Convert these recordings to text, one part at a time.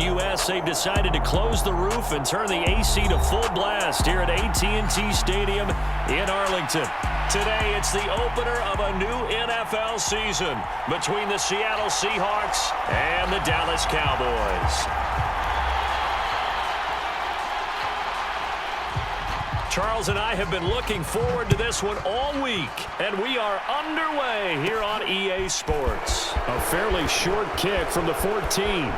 U.S., they've decided to close the roof and turn the AC to full blast here at AT&T Stadium in Arlington. Today, it's the opener of a new NFL season between the Seattle Seahawks and the Dallas Cowboys. Charles and I have been looking forward to this one all week, and we are underway here on EA Sports. A fairly short kick from the 14.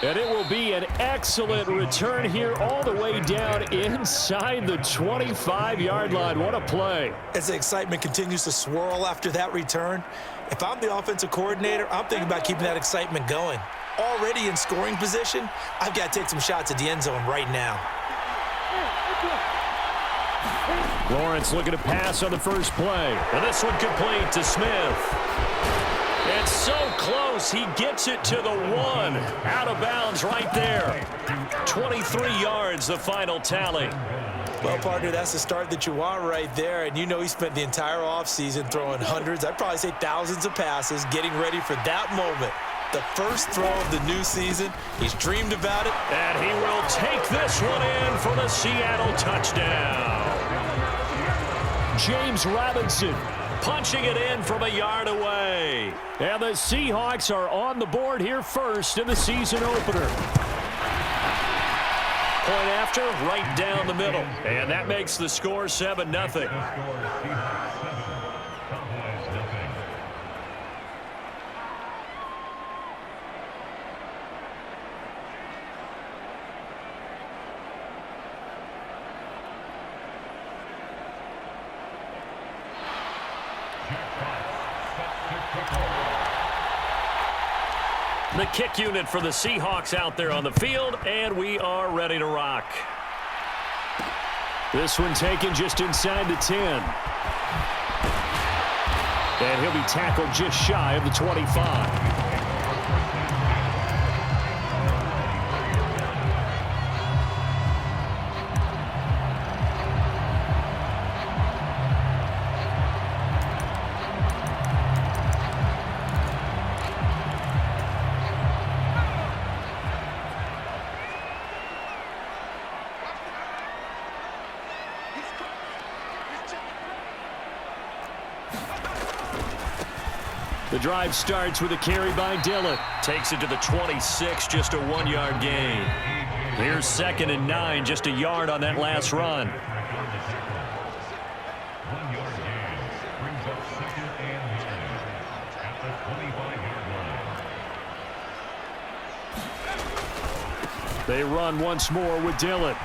And it will be an excellent return here all the way down inside the 25-yard line. What a play. As the excitement continues to swirl after that return, if I'm the offensive coordinator, I'm thinking about keeping that excitement going. Already in scoring position, I've got to take some shots at the end zone right now. Lawrence looking to pass on the first play. And this one complete to Smith. It's so close, he gets it to the 1. Out of bounds right there. 23 yards, the final tally. Well, partner, that's the start that you want right there. And you know he spent the entire offseason throwing hundreds, I'd probably say thousands of passes, getting ready for that moment. The first throw of the new season. He's dreamed about it. And he will take this one in for the Seattle touchdown. James Robinson punching it in from a yard away. And the Seahawks are on the board here first in the season opener. Point after, right down the middle. And that makes the score 7-0. The kick unit for the Seahawks out there on the field, and we are ready to rock. This one taken just inside the 10. And he'll be tackled just shy of the 25. The drive starts with a carry by Dillon. Takes it to the 26, just a 1-yard gain. Here's 2nd and 9, just a yard on that last run. They run once more with Dillon.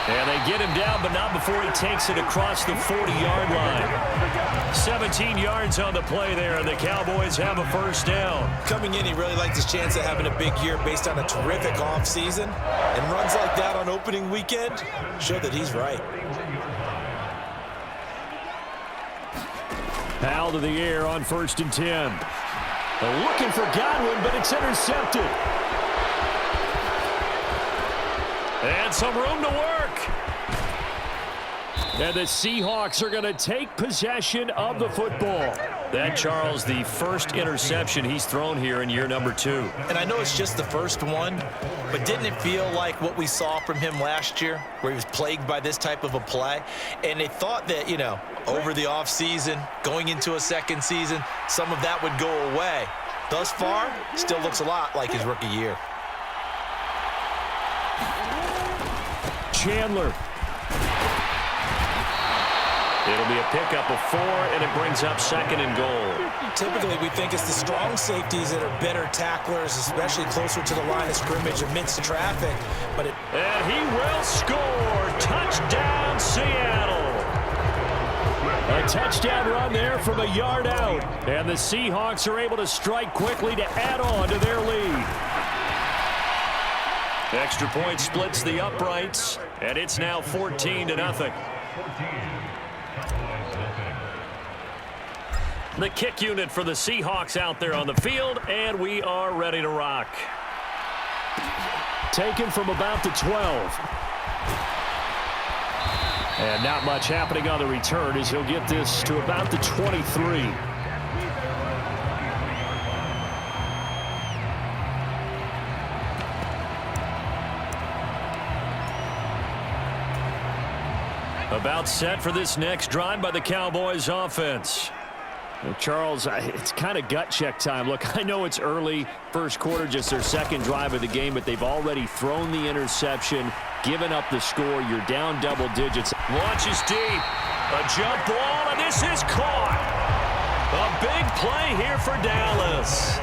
And they get him down, but not before he takes it across the 40-yard line. 17 yards on the play there, and the Cowboys have a first down. Coming in, he really liked his chance of having a big year based on a terrific offseason. And runs like that on opening weekend show that he's right. Powell to the air on 1st and 10. Looking for Godwin, but it's intercepted. And some room to work. And the Seahawks are going to take possession of the football. That, Charles, the first interception he's thrown here in year number 2. And I know it's just the first one, but didn't it feel like what we saw from him last year, where he was plagued by this type of a play? And they thought that, you know, over the offseason, going into a second season, some of that would go away. Thus far, still looks a lot like his rookie year. Chandler. It'll be a pickup of 4, and it brings up 2nd and goal. Typically, we think it's the strong safeties that are better tacklers, especially closer to the line of scrimmage amidst traffic. And he will score. Touchdown, Seattle. A touchdown run there from a yard out. And the Seahawks are able to strike quickly to add on to their lead. Extra point splits the uprights, and it's now 14-0. The kick unit for the Seahawks out there on the field, and we are ready to rock. Taken from about the 12. And not much happening on the return as he'll get this to about the 23. About set for this next drive by the Cowboys offense. Well, Charles, it's kind of gut check time. Look, I know it's early, first quarter, just their second drive of the game, but they've already thrown the interception, given up the score. You're down double digits. Launches deep. A jump ball, and this is caught. A big play here for Dallas.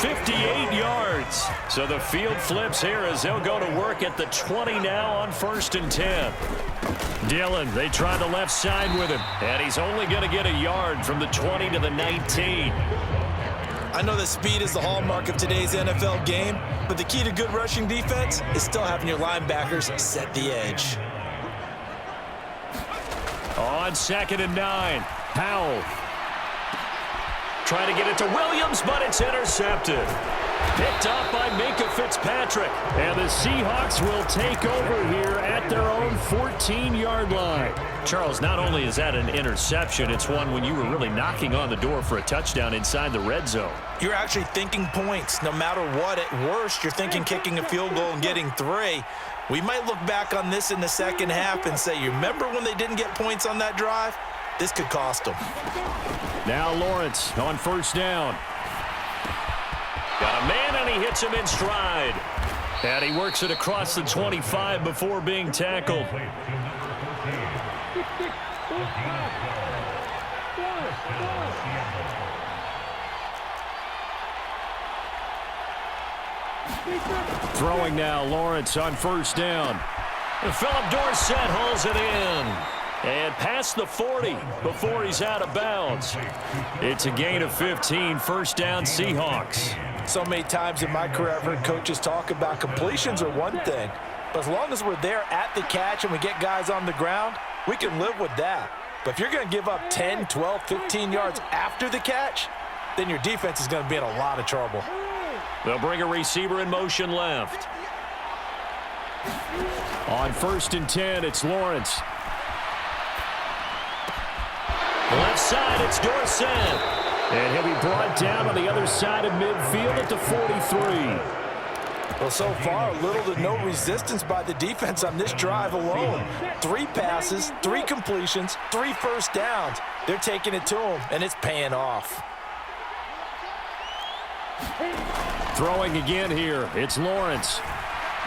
58 yards. So the field flips here as they'll go to work at the 20 now on 1st and 10. Dillon, they try the left side with him, and he's only going to get a yard from the 20 to the 19. I know that speed is the hallmark of today's NFL game, but the key to good rushing defense is still having your linebackers set the edge. On 2nd and 9, Powell. Trying to get it to Williams, but it's intercepted. Picked up by Minka Fitzpatrick. And the Seahawks will take over here at their own 14-yard line. Charles, not only is that an interception, it's one when you were really knocking on the door for a touchdown inside the red zone. You're actually thinking points. No matter what, at worst, you're thinking kicking a field goal and getting 3. We might look back on this in the second half and say, you remember when they didn't get points on that drive? This could cost them. Now Lawrence on 1st down. Got a man, and he hits him in stride. And he works it across the 25 before being tackled. Throwing now, Lawrence on 1st down. And Philip Dorsett hauls it in. And past the 40 before he's out of bounds. It's a gain of 15, 1st down Seahawks. So many times in my career, I've heard coaches talk about completions are one thing, but as long as we're there at the catch and we get guys on the ground, we can live with that. But if you're going to give up 10, 12, 15 yards after the catch, then your defense is going to be in a lot of trouble. They'll bring a receiver in motion left. On 1st and 10, it's Lawrence. Left side, it's Dorsett. And he'll be brought down on the other side of midfield at the 43. Well, so far, little to no resistance by the defense on this drive alone. 3 passes, 3 completions, 3 first downs. They're taking it to him, and it's paying off. Throwing again here, it's Lawrence.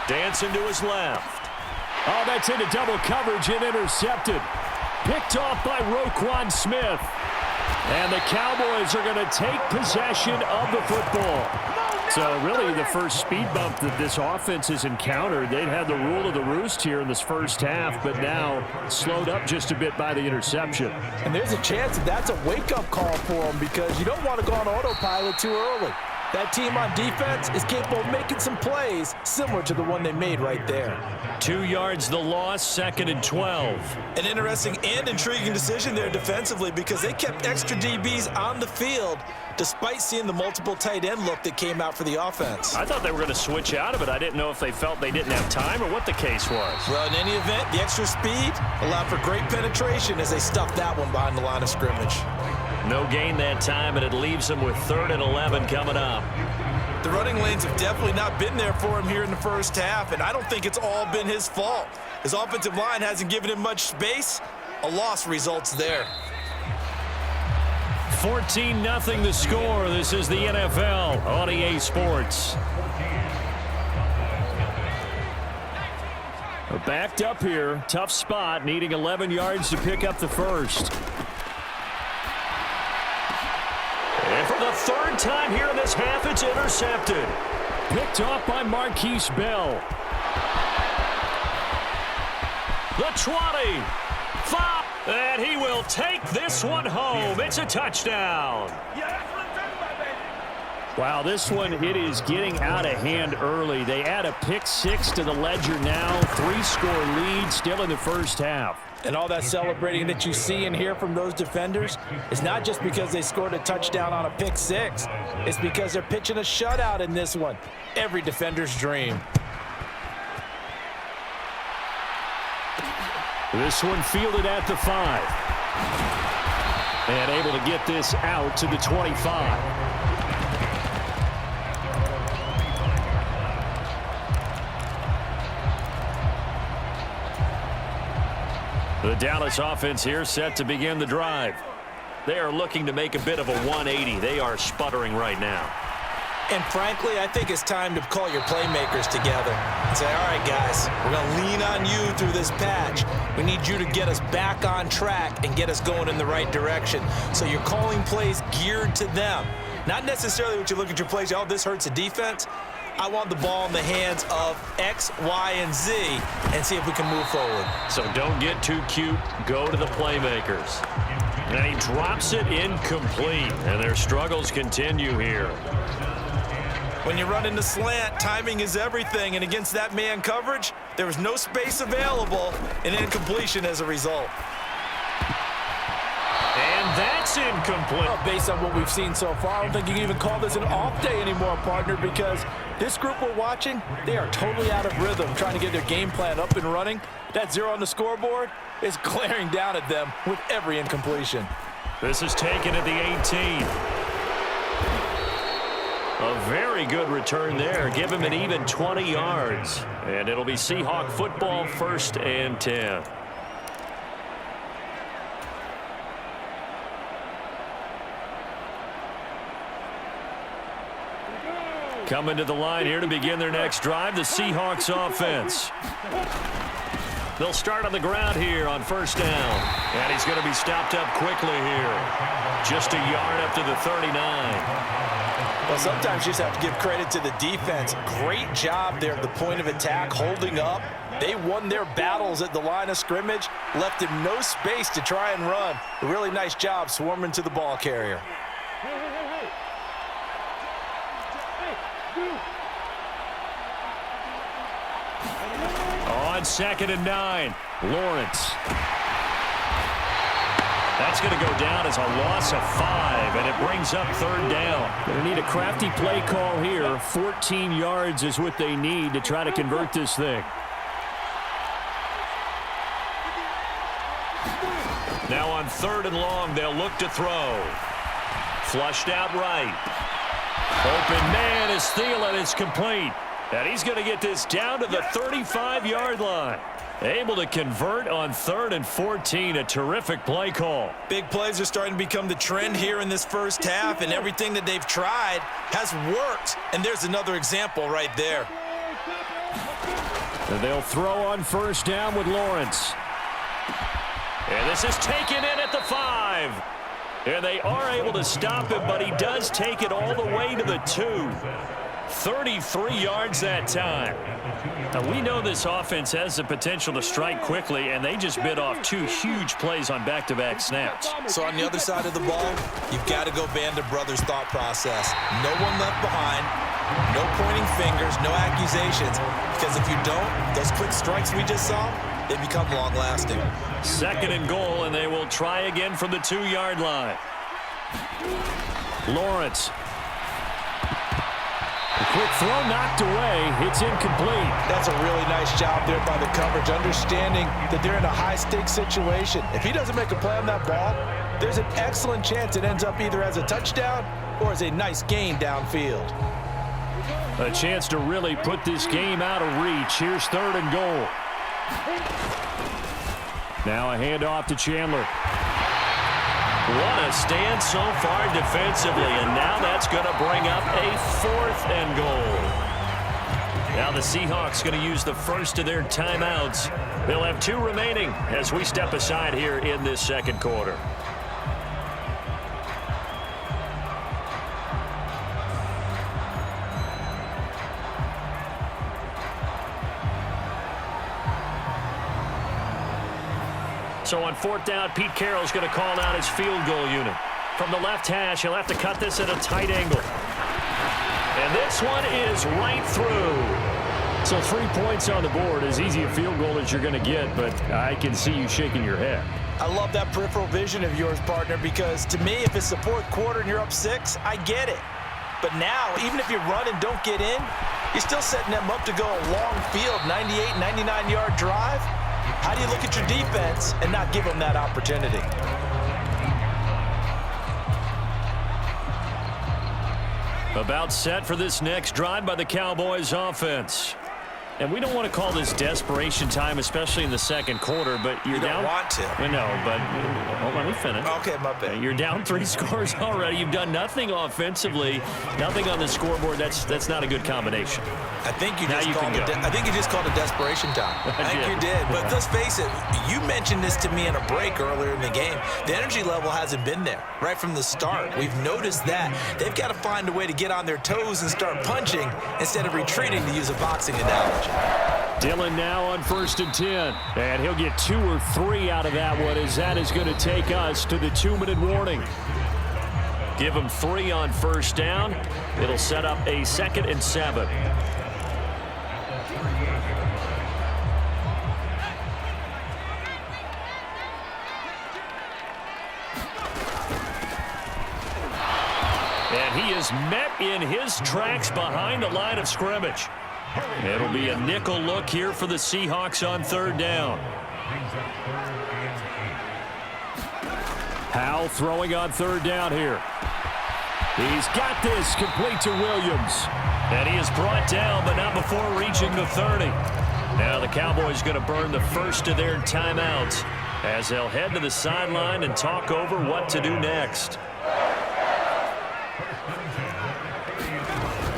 Dancing to his left. Oh, that's into double coverage and intercepted. Picked off by Roquan Smith. And the Cowboys are going to take possession of the football. So really the first speed bump that this offense has encountered. They'd had the rule of the roost here in this first half, but now slowed up just a bit by the interception. And there's a chance that that's a wake-up call for them because you don't want to go on autopilot too early. That team on defense is capable of making some plays similar to the one they made right there. 2 yards the loss, 2nd and 12. An interesting and intriguing decision there defensively because they kept extra DBs on the field despite seeing the multiple tight end look that came out for the offense. I thought they were going to switch out of it. I didn't know if they felt they didn't have time or what the case was. Well, in any event, the extra speed allowed for great penetration as they stuffed that one behind the line of scrimmage. No gain that time, and it leaves them with 3rd and 11 coming up. The running lanes have definitely not been there for him here in the first half, and I don't think it's all been his fault. His offensive line hasn't given him much space. A loss results there. 14-0 the score. This is the NFL on EA Sports. Backed up here, tough spot, needing 11 yards to pick up the first. And for the 3rd time here in this half, it's intercepted. Picked off by Marquise Bell. The 20. 5. And he will take this one home. It's a touchdown. Wow, this one, it is getting out of hand early. They add a pick 6 to the ledger now. 3-score lead still in the first half. And all that celebrating that you see and hear from those defenders is not just because they scored a touchdown on a pick 6. It's because they're pitching a shutout in this one. Every defender's dream. This one fielded at the 5. And able to get this out to the 25. The Dallas offense here set to begin the drive. They are looking to make a bit of a 180. They are sputtering right now. And frankly, I think it's time to call your playmakers together and say, all right, guys, we're going to lean on you through this patch. We need you to get us back on track and get us going in the right direction. So you're calling plays geared to them. Not necessarily what you look at your plays, oh, this hurts the defense. I want the ball in the hands of X, Y, and Z and see if we can move forward. So don't get too cute. Go to the playmakers. And he drops it incomplete. And their struggles continue here. When you run into slant, timing is everything. And against that man coverage, there was no space available, and incompletion as a result. And that's incomplete. Well, based on what we've seen so far, I don't think you can even call this an off day anymore, partner, because this group we're watching, they are totally out of rhythm, trying to get their game plan up and running. That 0 on the scoreboard is glaring down at them with every incompletion. This is taken at the 18. A very good return there. Give him an even 20 yards. And it'll be Seahawk football, 1st and 10. Coming to the line here to begin their next drive, the Seahawks offense. They'll start on the ground here on 1st down. And he's going to be stopped up quickly here. Just a yard up to the 39. Well, sometimes you just have to give credit to the defense. Great job there at the point of attack, holding up. They won their battles at the line of scrimmage, left him no space to try and run. A really nice job swarming to the ball carrier. On 2nd and 9, Lawrence. That's going to go down as a loss of 5, and it brings up 3rd down. Going to need a crafty play call here. 14 yards is what they need to try to convert this thing. Now on 3rd and long, they'll look to throw. Flushed out right. Open man is Thielen. It's complete. And he's going to get this down to the 35-yard line. Able to convert on 3rd and 14. A terrific play call. Big plays are starting to become the trend here in this first half, and everything that they've tried has worked. And there's another example right there. And they'll throw on 1st down with Lawrence. And this is taken in at the 5. And they are able to stop him, but he does take it all the way to the 2. 33 yards that time. Now, we know this offense has the potential to strike quickly, and they just bit off 2 huge plays on back-to-back snaps. So on the other side of the ball, you've got to go Band of Brothers thought process. No one left behind, no pointing fingers, no accusations, because if you don't, those quick strikes we just saw, they become long-lasting. 2nd and goal, and they will try again from the 2-yard line. Lawrence. A quick throw knocked away. It's incomplete. That's a really nice job there by the coverage, understanding that they're in a high-stakes situation. If he doesn't make a play on that ball, there's an excellent chance it ends up either as a touchdown or as a nice gain downfield. A chance to really put this game out of reach. Here's 3rd and goal. Now a handoff to Chandler. What a stand so far defensively, and now that's going to bring up a 4th and goal. Now the Seahawks going to use the first of their timeouts. They'll have 2 remaining as we step aside here in this 2nd quarter. So on 4th down, Pete Carroll's going to call out his field goal unit. From the left hash, he'll have to cut this at a tight angle. And this one is right through. So 3 points on the board, as easy a field goal as you're going to get, but I can see you shaking your head. I love that peripheral vision of yours, partner, because to me, if it's the 4th quarter and you're up 6, I get it. But now, even if you run and don't get in, you're still setting them up to go a long field, 98, 99-yard drive. How do you look at your defense and not give them that opportunity? About set for this next drive by the Cowboys offense. And we don't want to call this desperation time, especially in the second quarter, but you're down. You don't want to. I know, but hold on, let me finish. Okay, my bad. You're down 3 scores already. You've done nothing offensively, nothing on the scoreboard. That's not a good combination. I think you just called it desperation time. I think you did. But let's face it, you mentioned this to me in a break earlier in the game. The energy level hasn't been there right from the start. We've noticed that. They've got to find a way to get on their toes and start punching instead of retreating, to use a boxing analogy. Dillon now on 1st and 10. And he'll get 2 or 3 out of that one, as that is going to take us to the 2-minute warning. Give him 3 on 1st down. It'll set up a 2nd and 7. And he is met in his tracks behind the line of scrimmage. It'll be a nickel look here for the Seahawks on 3rd down. Howell throwing on 3rd down here. He's got this complete to Williams. And he is brought down, but not before reaching the 30. Now the Cowboys going to burn the first of their timeouts as they'll head to the sideline and talk over what to do next.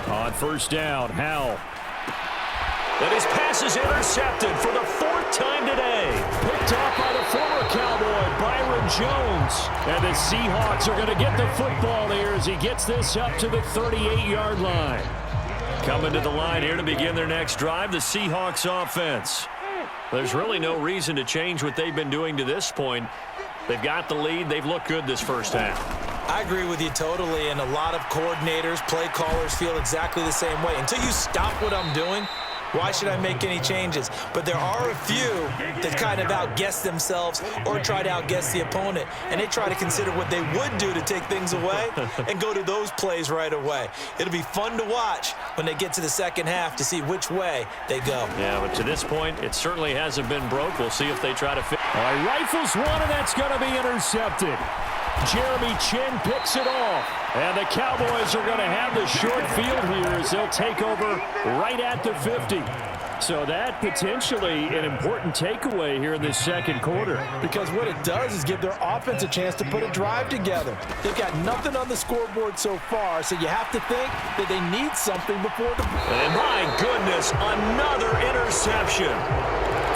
On 1st down, Howell. And his pass is intercepted for the 4th time today. Picked off by the former Cowboy, Byron Jones. And the Seahawks are going to get the football here as he gets this up to the 38-yard line. Coming to the line here to begin their next drive, the Seahawks offense. There's really no reason to change what they've been doing to this point. They've got the lead. They've looked good this first half. I agree with you totally, and a lot of coordinators, play callers feel exactly the same way. Until you stop what I'm doing, why should I make any changes? But there are a few that kind of outguess themselves or try to outguess the opponent, and they try to consider what they would do to take things away and go to those plays right away. It'll be fun to watch when they get to the second half to see which way they go. Yeah, but to this point, it certainly hasn't been broke. We'll see if they try to fit. All right, rifles one, and that's going to be intercepted. Jeremy Chin picks it off. And the Cowboys are going to have the short field here as they'll take over right at the 50. So that potentially an important takeaway here in this second quarter. Because what it does is give their offense a chance to put a drive together. They've got nothing on the scoreboard so far, so you have to think that they need something before the... And my goodness, another interception.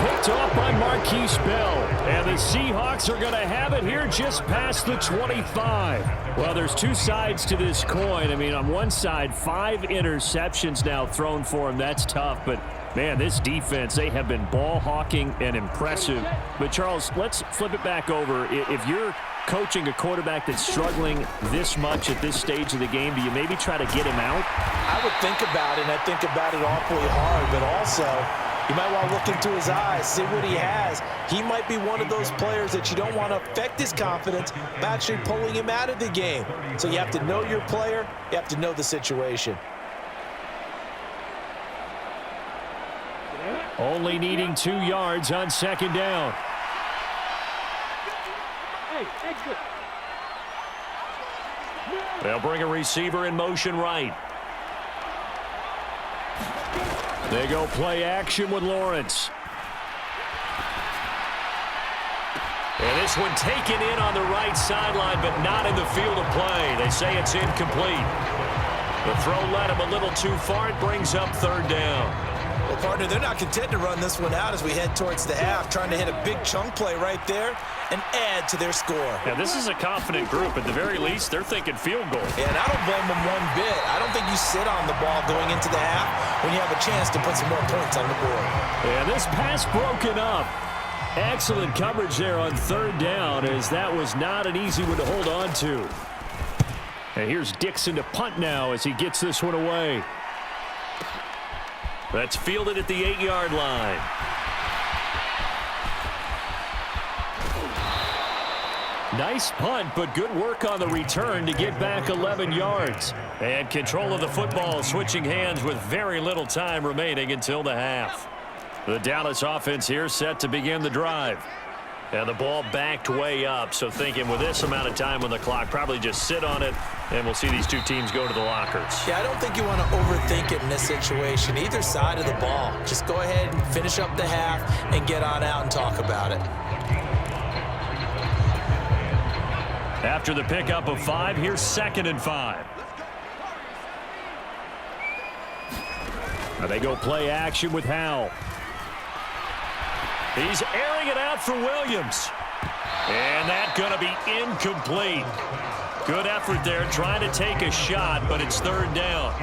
Picked off by Marquise Bell. And the Seahawks are going to have it here just past the 25. Well, there's 2 sides to this coin. I mean, on one side, 5 interceptions now thrown for him. That's tough, but man, this defense, they have been ball hawking and impressive. But, Charles, let's flip it back over. If you're coaching a quarterback that's struggling this much at this stage of the game, do you maybe try to get him out? I would think about it, and I think about it awfully hard, but also you might want to look into his eyes, see what he has. He might be one of those players that you don't want to affect his confidence by actually pulling him out of the game. So you have to know your player. You have to know the situation. Only needing 2 yards on 2nd down. They'll bring a receiver in motion right. They go play action with Lawrence. And this one taken in on the right sideline, but not in the field of play. They say it's incomplete. The throw led him a little too far. It brings up 3rd down. Well, partner, they're not content to run this one out as we head towards the half, trying to hit a big chunk play right there and add to their score. Yeah, this is a confident group. At the very least, they're thinking field goal. Yeah, and I don't blame them one bit. I don't think you sit on the ball going into the half when you have a chance to put some more points on the board. Yeah, this pass broken up. Excellent coverage there on 3rd down, as that was not an easy one to hold on to. And here's Dixon to punt now as he gets this one away. That's fielded at the 8-yard line. Nice punt, but good work on the return to get back 11 yards. And control of the football switching hands with very little time remaining until the half. The Dallas offense here set to begin the drive. And the ball backed way up, so thinking with this amount of time on the clock, probably just sit on it, and we'll see these two teams go to the lockers. Yeah, I don't think you want to overthink it in this situation. Either side of the ball. Just go ahead and finish up the half and get on out and talk about it. After the pickup of 5, here's 2nd and 5. Now they go play action with Howell. He's airing it out for Williams. And that's going to be incomplete. Good effort there trying to take a shot, but it's 3rd down.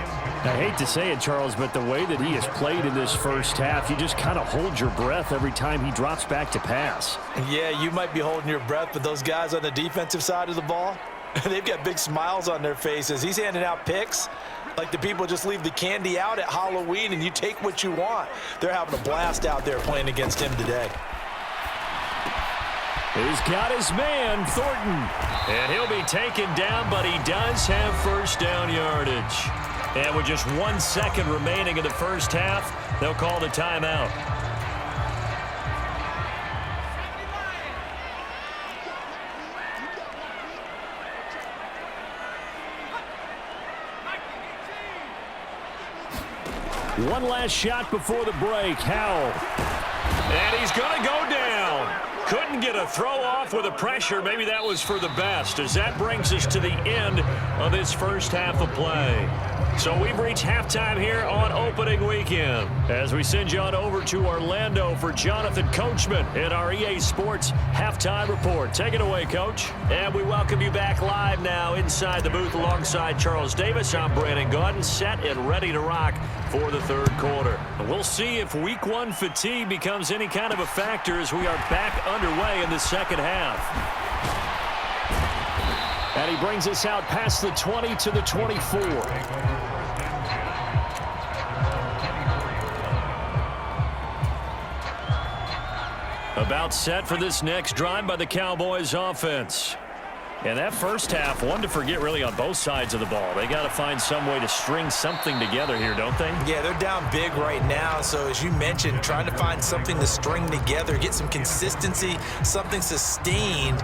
I hate to say it, Charles, but the way that he has played in this first half, you just kind of hold your breath every time he drops back to pass. Yeah, you might be holding your breath, but those guys on the defensive side of the ball, they've got big smiles on their faces. He's handing out picks like the people just leave the candy out at Halloween and you take what you want. They're having a blast out there playing against him today. He's got his man, Thornton. And he'll be taken down, but he does have first down yardage. And with just 1 second remaining in the first half, they'll call the timeout. One last shot before the break. Howell. And he's going to go down. Couldn't get a throw off with the pressure. Maybe that was for the best, as that brings us to the end of this first half of play. So we've reached halftime here on opening weekend. As we send you on over to Orlando for Jonathan Coachman in our EA Sports Halftime Report. Take it away, Coach. And we welcome you back live now inside the booth alongside Charles Davis. I'm Brandon Gaudin, set and ready to rock for the 3rd quarter. We'll see if Week 1 fatigue becomes any kind of a factor as we are back underway in the second half. And he brings us out past the 20 to the 24. About set for this next drive by the Cowboys offense. And that first half, one to forget really on both sides of the ball. They got to find some way to string something together here, don't they? Yeah, they're down big right now. So as you mentioned, trying to find something to string together, get some consistency, something sustained,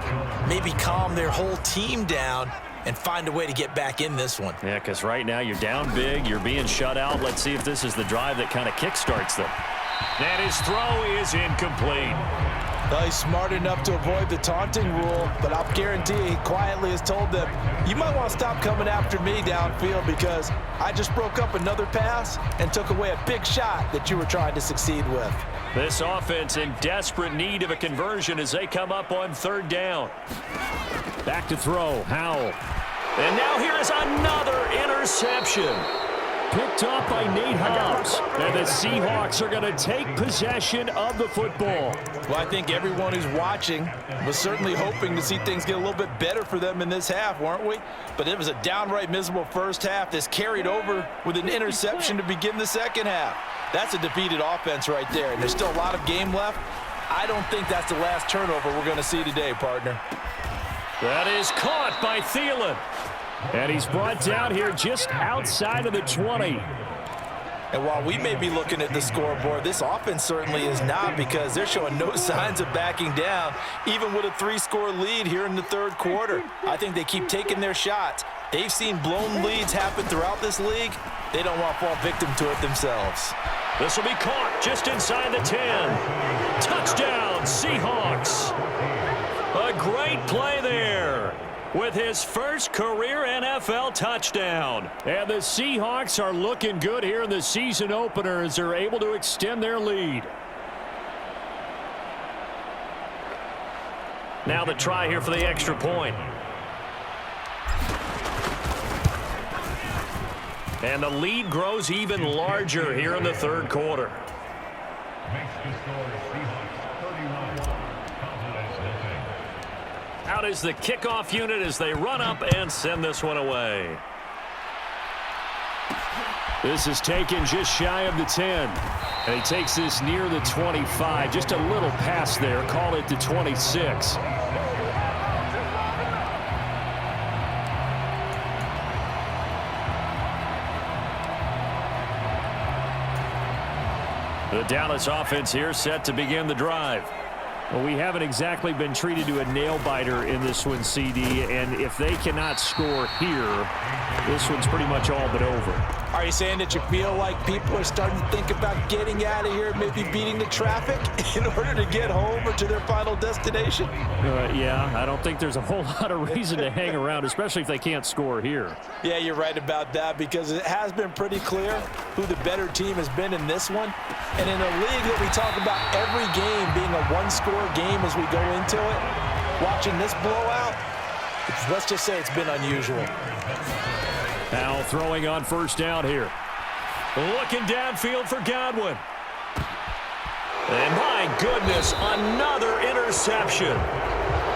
maybe calm their whole team down and find a way to get back in this one. Yeah, because right now you're down big, you're being shut out. Let's see if this is the drive that kind of kickstarts them. And his throw is incomplete. Well, he's smart enough to avoid the taunting rule, but I'll guarantee he quietly has told them, you might want to stop coming after me downfield because I just broke up another pass and took away a big shot that you were trying to succeed with. This offense in desperate need of a conversion as they come up on 3rd down. Back to throw, Howell. And now here is another interception. Picked off by Nate Hobbs. And the Seahawks are going to take possession of the football. Well, I think everyone who's watching was certainly hoping to see things get a little bit better for them in this half, weren't we? But it was a downright miserable first half that's carried over with an interception to begin the second half. That's a defeated offense right there, and there's still a lot of game left. I don't think that's the last turnover we're going to see today, partner. That is caught by Thielen. And he's brought down here just outside of the 20. And while we may be looking at the scoreboard, this offense certainly is not, because they're showing no signs of backing down, even with a 3-score lead here in the 3rd quarter. I think they keep taking their shots. They've seen blown leads happen throughout this league. They don't want to fall victim to it themselves. This will be caught just inside the 10. Touchdown, Seahawks. A great play there with his first career NFL touchdown. And the Seahawks are looking good here in the season opener as they're able to extend their lead. Now the try here for the extra point. And the lead grows even larger here in the 3rd quarter. Out is the kickoff unit as they run up and send this one away. This is taken just shy of the 10. And he takes this near the 25. Just a little pass there. Call it the 26. The Dallas offense here set to begin the drive. Well, we haven't exactly been treated to a nail-biter in this one, CD, and if they cannot score here, this one's pretty much all but over. Are you saying that you feel like people are starting to think about getting out of here, maybe beating the traffic in order to get home or to their final destination? Yeah, I don't think there's a whole lot of reason to hang around, especially if they can't score here. Yeah, you're right about that, because it has been pretty clear who the better team has been in this one. And in a league that we talk about every game being a one-score game as we go into it, watching this blowout, let's just say it's been unusual. Now throwing on first down here. Looking downfield for Godwin. And my goodness, another interception.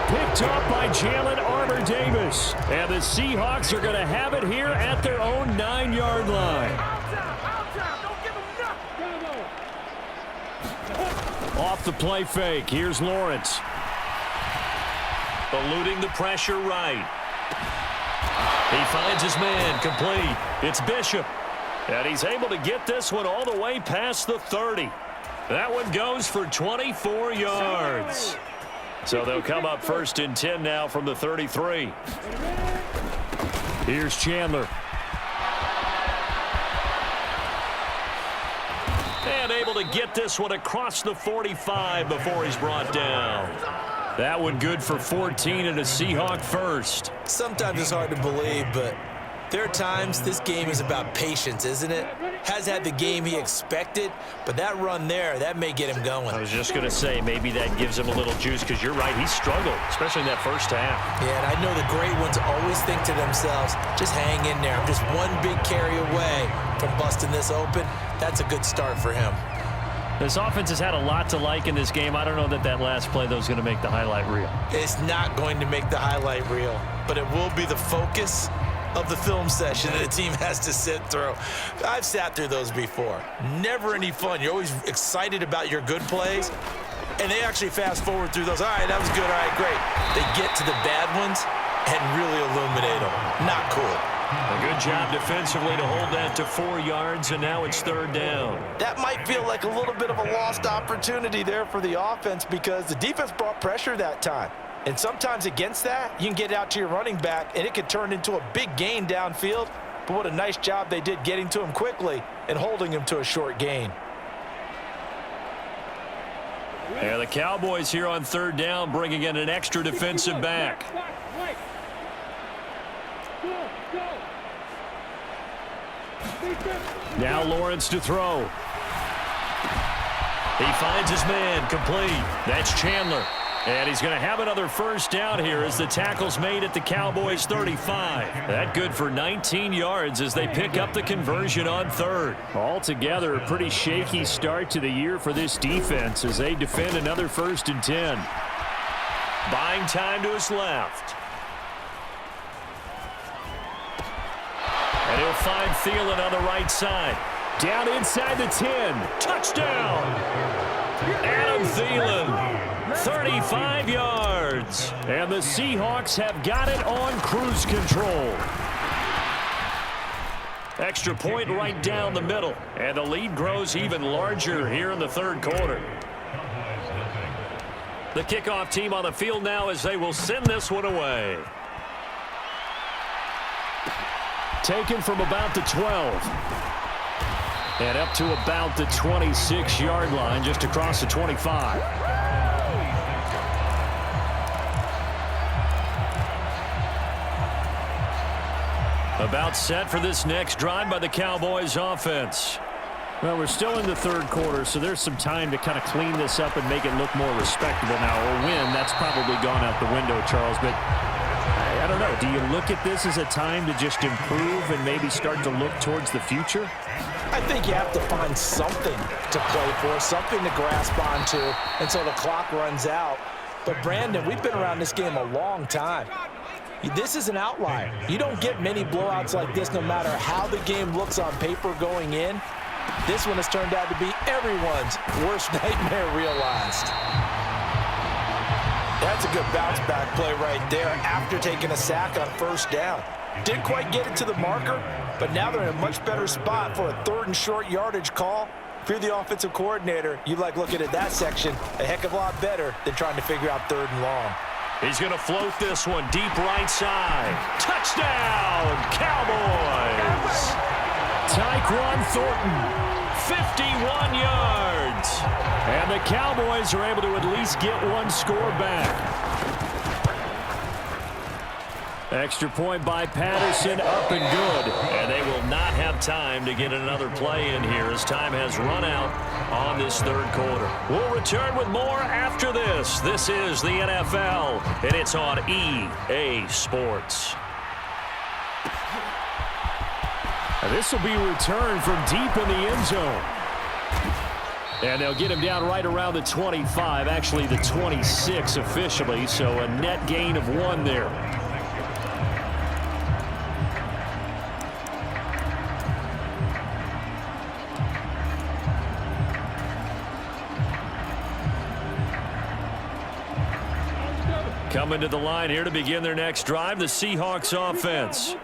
Picked up by Jalen Armour-Davis. And the Seahawks are going to have it here at their own 9-yard line. Off the play fake, here's Lawrence. Eluding the pressure right. He finds his man, complete. It's Bishop. And he's able to get this one all the way past the 30. That one goes for 24 yards. So they'll come up first and 10 now from the 33. Here's Chandler. And able to get this one across the 45 before he's brought down. That one good for 14 and a Seahawk first. Sometimes it's hard to believe, but there are times this game is about patience, isn't it? Has had the game he expected, but that run there, that may get him going. I was just going to say, maybe that gives him a little juice, because you're right, he struggled, especially in that first half. Yeah, and I know the great ones always think to themselves, just hang in there. I'm just one big carry away from busting this open. That's a good start for him. This offense has had a lot to like in this game. I don't know that that last play, though, is going to make the highlight reel. It's not going to make the highlight reel, but it will be the focus of the film session that a team has to sit through. I've sat through those before. Never any fun. You're always excited about your good plays, and they actually fast forward through those. All right, that was good. All right, great. They get to the bad ones and really illuminate them. Not cool. A good job defensively to hold that to 4 yards, and now it's third down. That might feel like a little bit of a lost opportunity there for the offense, because the defense brought pressure that time. And sometimes against that, you can get out to your running back, and it could turn into a big gain downfield. But what a nice job they did getting to him quickly and holding him to a short gain. And the Cowboys here on third down, bringing in an extra defensive back. Now Lawrence to throw. He finds his man, complete. That's Chandler. And he's going to have another first down here as the tackle's made at the Cowboys' 35. That good for 19 yards as they pick up the conversion on third. Altogether, a pretty shaky start to the year for this defense as they defend another 1st and 10. Buying time to his left. And he'll find Thielen on the right side. Down inside the 10. Touchdown! Adam Thielen. 35 yards. And the Seahawks have got it on cruise control. Extra point right down the middle. And the lead grows even larger here in the third quarter. The kickoff team on the field now as they will send this one away. Taken from about the 12. And up to about the 26-yard line, just across the 25. About set for this next drive by the Cowboys offense. Well, we're still in the third quarter, so there's some time to kind of clean this up and make it look more respectable now. Or win, that's probably gone out the window, Charles. But I don't know. Do you look at this as a time to just improve and maybe start to look towards the future? I think you have to find something to play for, something to grasp onto until the clock runs out. But, Brandon, we've been around this game a long time. This is an outlier. You don't get many blowouts like this no matter how the game looks on paper going in. This one has turned out to be everyone's worst nightmare realized. That's a good bounce back play right there after taking a sack on first down. Didn't quite get it to the marker, but now they're in a much better spot for a 3rd and short yardage call If you're the offensive coordinator, you like looking at that section a heck of a lot better than trying to figure out 3rd and long. He's going to float this one deep right side. Touchdown, Cowboys! Tyquan Thornton, 51 yards. and the Cowboys are able to at least get one score back. Extra point by Patterson, up and good. And they will not have time to get another play in here as time has run out on this 3rd quarter. We'll return with more after this. This is the NFL, and it's on EA Sports. And this will be returned from deep in the end zone. And they'll get him down right around the 25, actually the 26 officially, so a net gain of 1 there. Coming to the line here to begin their next drive, the Seahawks offense.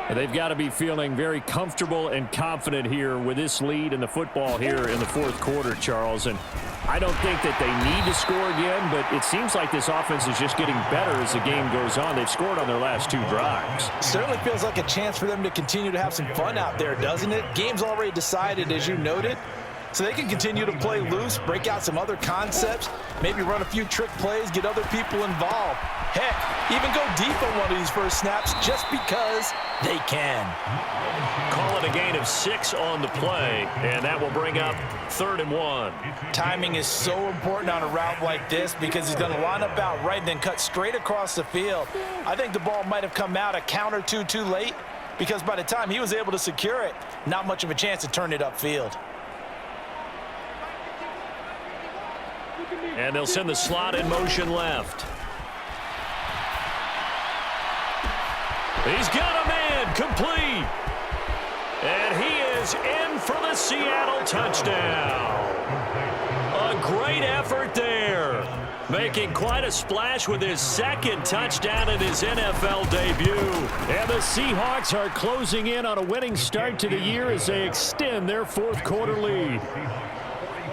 And they've got to be feeling very comfortable and confident here with this lead in the football here in the 4th quarter, Charles. And I don't think that they need to score again, but it seems like this offense is just getting better as the game goes on. They've scored on their last 2 drives. Certainly feels like a chance for them to continue to have some fun out there, doesn't it? Game's already decided, as you noted. So they can continue to play loose, break out some other concepts, maybe run a few trick plays, get other people involved. Heck, even go deep on one of these first snaps just because they can. Call it a gain of 6 on the play, and that will bring up 3rd and 1. Timing is so important on a route like this because he's going to line up out right and then cut straight across the field. I think the ball might have come out a count or two too late because by the time he was able to secure it, not much of a chance to turn it upfield. And they'll send the slot in motion left. He's got a man complete. And he is in for the Seattle touchdown. A great effort there. Making quite a splash with his 2nd touchdown in his NFL debut. And the Seahawks are closing in on a winning start to the year as they extend their 4th quarter lead.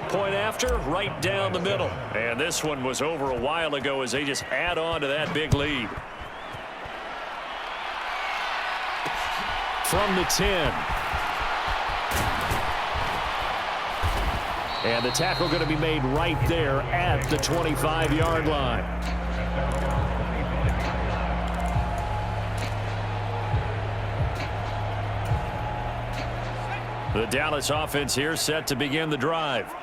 Point after, right down the middle. And this one was over a while ago as they just add on to that big lead. From the 10. And the tackle going to be made right there at the 25-yard line. The Dallas offense here set to begin the drive.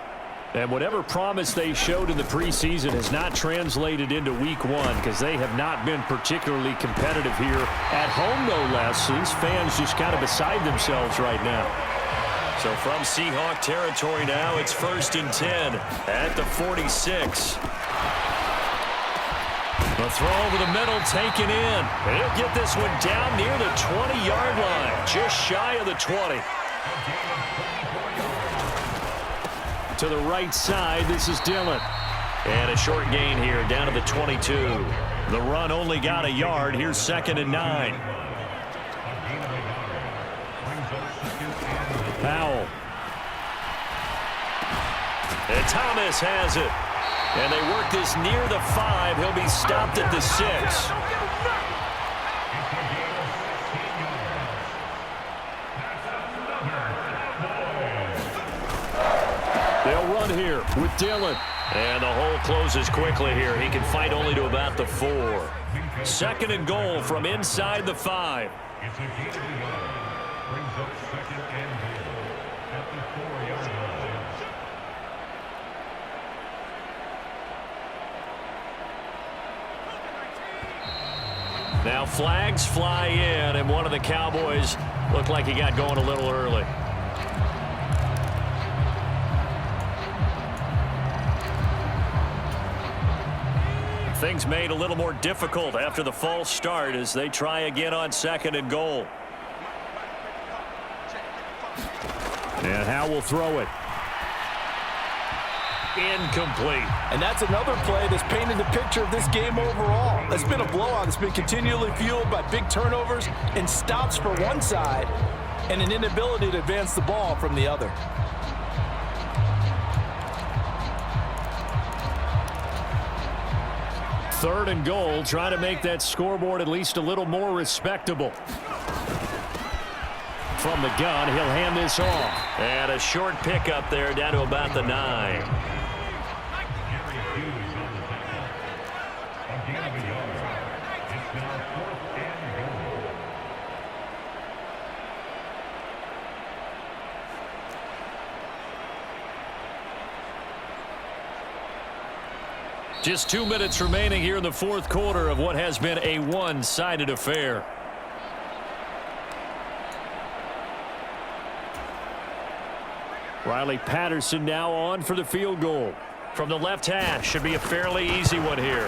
And whatever promise they showed in the preseason has not translated into week 1 because they have not been particularly competitive here at home, no less. So these fans just kind of beside themselves right now. So from Seahawk territory now, it's 1st and 10 at the 46. The throw over the middle taken in. And he'll get this one down near the 20-yard line, just shy of the 20. To the right side, this is Dillon. And a short gain here down to the 22. The run only got a yard. Here's 2nd and 9. Powell. And Thomas has it. And they work this near the 5. He'll be stopped at the 6. They'll run here with Dillon. And the hole closes quickly here. He can fight only to about the 4. 2nd and goal from inside the 5. Now flags fly in, and one of the Cowboys looked like he got going a little early. Things made a little more difficult after the false start as they try again on 2nd and goal. And Howe will throw it. Incomplete. And that's another play that's painted the picture of this game overall. It's been a blowout. It's been continually fueled by big turnovers and stops for one side and an inability to advance the ball from the other. 3rd and goal, trying to make that scoreboard at least a little more respectable. From the gun, he'll hand this off. And a short pickup there down to about the 9. Just 2 minutes remaining here in the 4th quarter of what has been a one-sided affair. Riley Patterson now on for the field goal. From the left hash, should be a fairly easy one here.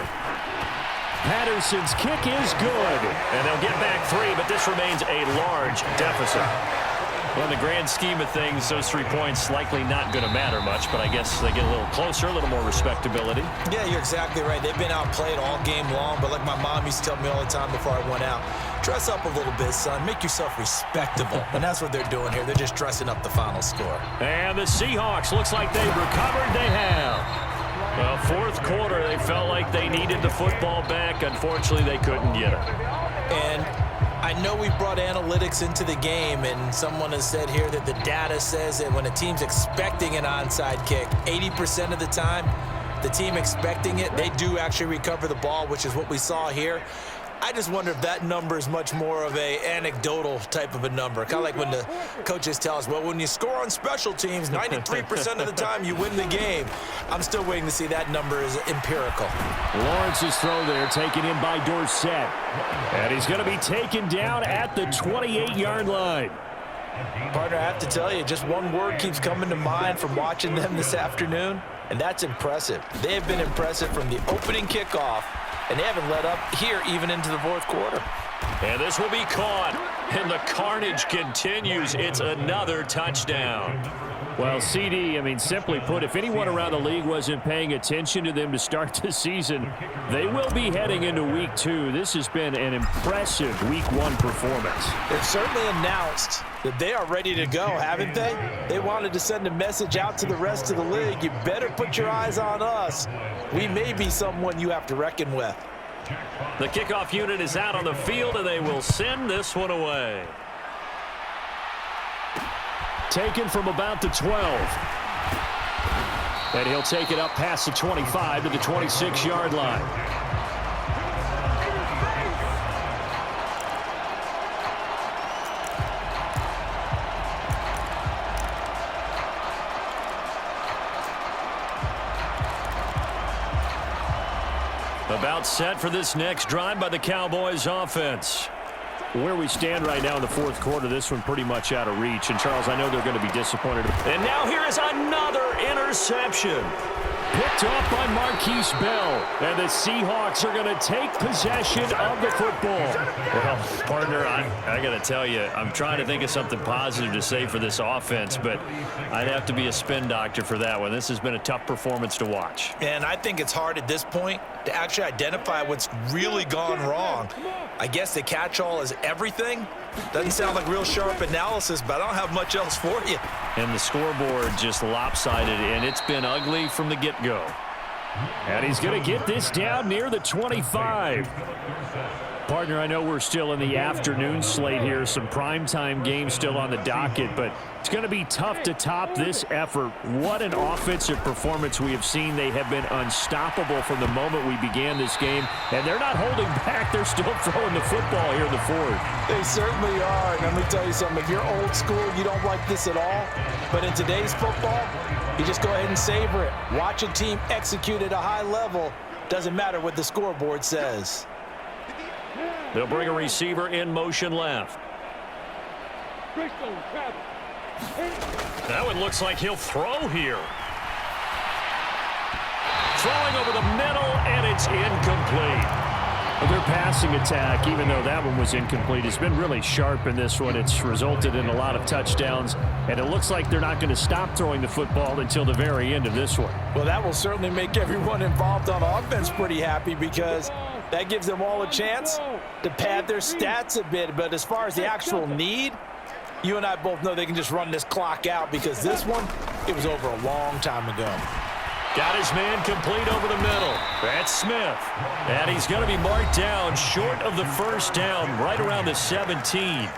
Patterson's kick is good. And they'll get back 3, but this remains a large deficit. Well, in the grand scheme of things, those 3 points likely not going to matter much, but I guess they get a little closer, a little more respectability. Yeah, you're exactly right. They've been outplayed all game long, but like my mom used to tell me all the time before I went out, dress up a little bit, son. Make yourself respectable. And that's what they're doing here. They're just dressing up the final score. And the Seahawks, looks like they've recovered. They have. Well, 4th quarter, they felt like they needed the football back. Unfortunately, they couldn't get it. And I know we brought analytics into the game, and someone has said here that the data says that when a team's expecting an onside kick, 80% of the time, the team expecting it, they do actually recover the ball, which is what we saw here. I just wonder if that number is much more of a anecdotal type of a number. Kind of like when the coaches tell us, well, when you score on special teams, 93% of the time you win the game. I'm still waiting to see that number is empirical. Lawrence's throw there taken in by Dorsett. And he's going to be taken down at the 28-yard line. Partner, I have to tell you, just one word keeps coming to mind from watching them this afternoon, and that's impressive. They have been impressive from the opening kickoff, and they haven't let up here even into the 4th quarter. And this will be caught, and the carnage continues. It's another touchdown. Well, CD, I mean, simply put, if anyone around the league wasn't paying attention to them to start the season, they will be heading into Week 2. This has been an impressive Week 1 performance. They've certainly announced that they are ready to go, haven't they? They wanted to send a message out to the rest of the league. You better put your eyes on us. We may be someone you have to reckon with. The kickoff unit is out on the field, and they will send this one away. Taken from about the 12. And he'll take it up past the 25 to the 26-yard line. About set for this next drive by the Cowboys offense. Where we stand right now in the 4th quarter, this one pretty much out of reach. And, Charles, I know they're going to be disappointed. And now here is another interception. Picked off by Marquise Bell. And the Seahawks are going to take possession of the football. Well, partner, I got to tell you, I'm trying to think of something positive to say for this offense, but I'd have to be a spin doctor for that one. This has been a tough performance to watch. And I think it's hard at this point to actually identify what's really gone wrong. I guess the catch-all is everything. Doesn't sound like real sharp analysis, but I don't have much else for you. And the scoreboard just lopsided, and it's been ugly from the get-go. And he's going to get this down near the 25. Partner, I know we're still in the afternoon slate here. Some primetime games still on the docket, but it's going to be tough to top this effort. What an offensive performance we have seen. They have been unstoppable from the moment we began this game, and they're not holding back. They're still throwing the football here in the 4th. They certainly are. And let me tell you something. If you're old school, you don't like this at all. But in today's football, you just go ahead and savor it. Watch a team execute at a high level. Doesn't matter what the scoreboard says. They'll bring a receiver in motion left. That one looks like he'll throw here. Throwing over the middle, and it's incomplete. Well, their passing attack, even though that one was incomplete, has been really sharp in this one. It's resulted in a lot of touchdowns, and it looks like they're not going to stop throwing the football until the very end of this one. Well, that will certainly make everyone involved on offense pretty happy because that gives them all a chance to pad their stats a bit. But as far as the actual need, you and I both know they can just run this clock out because this one, it was over a long time ago. Got his man complete over the middle. That's Smith. And he's going to be marked down short of the first down, right around the 17.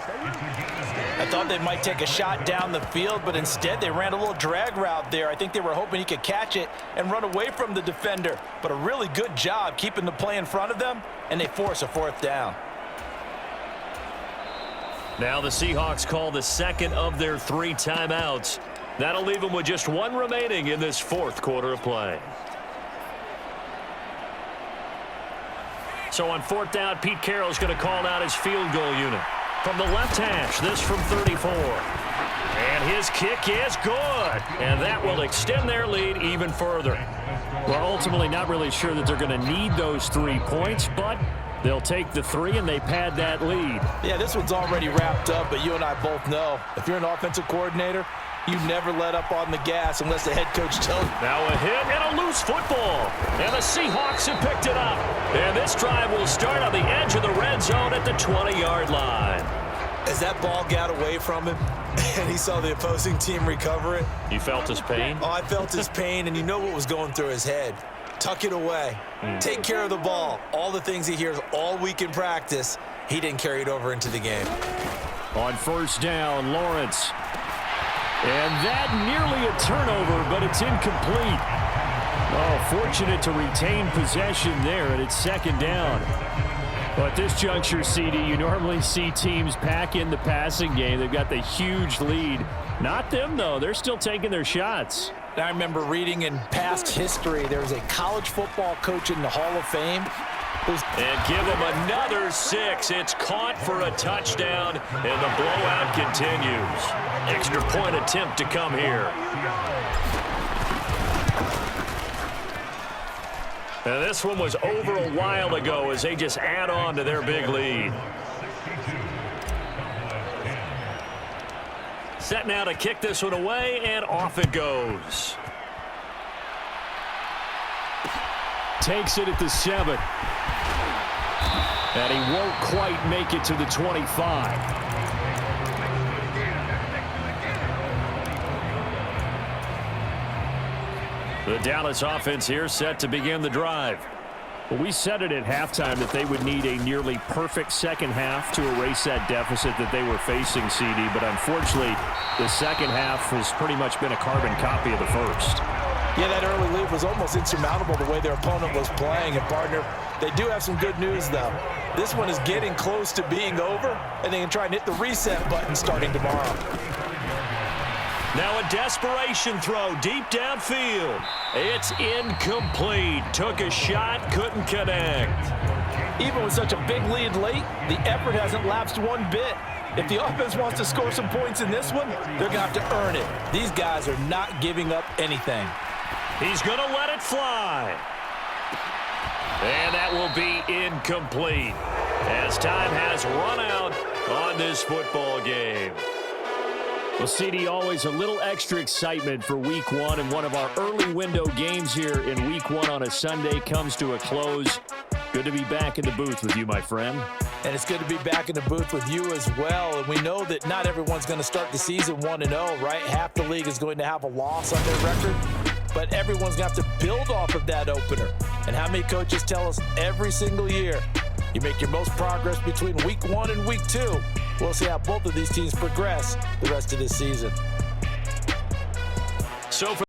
I thought they might take a shot down the field, but instead they ran a little drag route there. I think they were hoping he could catch it and run away from the defender. But a really good job keeping the play in front of them, and they force a fourth down. Now the Seahawks call the second of their 3 timeouts. That'll leave them with just 1 remaining in this fourth quarter of play. So on 4th down, Pete Carroll's going to call out his field goal unit. From the left hash, this from 34. And his kick is good. And that will extend their lead even further. We're ultimately not really sure that they're going to need those 3 points, but they'll take the 3 and they pad that lead. Yeah, this one's already wrapped up, but you and I both know if you're an offensive coordinator, you never let up on the gas unless the head coach tells you. Now a hit and a loose football. And the Seahawks have picked it up. And this drive will start on the edge of the red zone at the 20-yard line. As that ball got away from him and he saw the opposing team recover it. You felt his pain? Oh, I felt his pain, and you know what was going through his head. Tuck it away. Take care of the ball. All the things he hears all week in practice, he didn't carry it over into the game. On 1st down, Lawrence. And that nearly a turnover, but it's incomplete. Oh, fortunate to retain possession there, and it's 2nd down. But at this juncture, CD, you normally see teams pack in the passing game. They've got the huge lead. Not them, though. They're still taking their shots. I remember reading in past history, there was a college football coach in the Hall of Fame. And give him another 6. It's caught for a touchdown, and the blowout continues. Extra point attempt to come here. And this one was over a while ago as they just add on to their big lead. Set now to kick this one away, and off it goes. Takes it at the 7. And he won't quite make it to the 25. The Dallas offense here set to begin the drive. Well, we said it at halftime that they would need a nearly perfect second half to erase that deficit that they were facing, CD. But unfortunately, the second half has pretty much been a carbon copy of the first. Yeah, that early lead was almost insurmountable the way their opponent was playing. And, partner, they do have some good news, though. This one is getting close to being over, and they can try and hit the reset button starting tomorrow. Now a desperation throw deep downfield. It's incomplete. Took a shot, couldn't connect. Even with such a big lead late, the effort hasn't lapsed one bit. If the offense wants to score some points in this one, they're going to have to earn it. These guys are not giving up anything. He's going to let it fly. And that will be incomplete as time has run out on this football game. Well, CD, always a little extra excitement for Week 1, and one of our early window games here in Week 1 on a Sunday comes to a close. Good to be back in the booth with you, my friend. And it's good to be back in the booth with you as well. And we know that not everyone's going to start the season 1-0, right? Half the league is going to have a loss on their record. But everyone's going to have to build off of that opener. And how many coaches tell us every single year, you make your most progress between Week 1 and Week 2. We'll see how both of these teams progress the rest of this season. So for